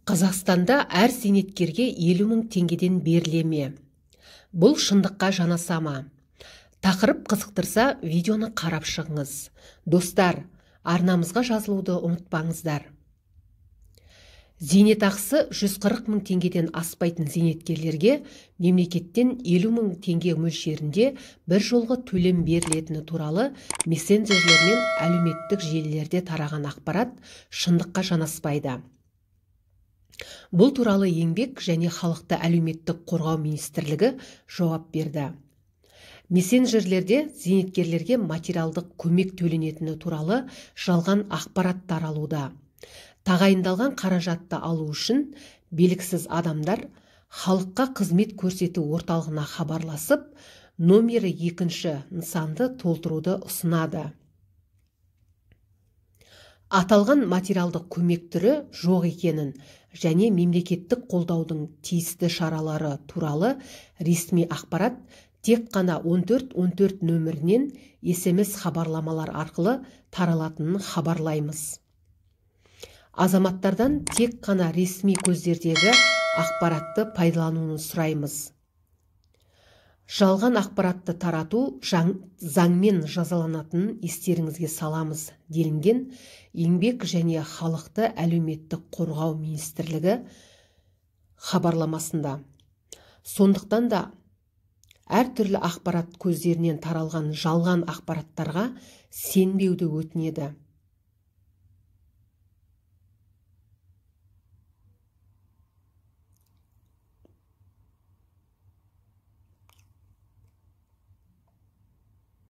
Қазақстанда әр зейнеткерге 50 мың теңгеден беріле ме? Бұл шындыққа жанаса ма? Тақырып қызықтырса, видеоны қарап шығыңыз. Достар, арнамызға жазылуды ұмытпаңыздар. Зейнетақысы 140 мың теңгеден аспайтын зейнеткерлерге мемлекеттен 50 мың теңге мөлшерінде бір жолғы төлем берілетіні туралы мессенджерлер мен әлеуметтік желілерде тараған ақпарат шындыққа жанаспайды. Бұл туралы Еңбек және халықты әлеуметтік қорғау министрлігі жауап берді. Мессенджерлерде зейнеткерлерге материалдық көмек төленетіні туралы жалған ақпарат таралуда. Тағайындалған қаражатты алу үшін белгісіз адамдар халыққа қызмет көрсету орталығына хабарласып, номері 2-ші нысанды толтыруды ұсынады. Аталған материалдық көмек түрі жоқ екенін және мемлекеттік қолдаудың тиісті шаралары туралы ресми ақпарат тек қана 1414 нөмірінен SMS хабарламалар арқылы таралатынын хабарлаймыз. Азаматтардан тек қана ресми көздердегі ақпаратты пайдалануын сұраймыз. Жалған ақпаратты тарату заңмен жазаланатынын естеріңізге саламыз, делінген Еңбек және халықты әлеуметтік қорғау министрлігі хабарламасында. Сондықтан да әртүрлі ақпарат көздерінен таралған жалған ақпараттарға сенбеуді өтінеді.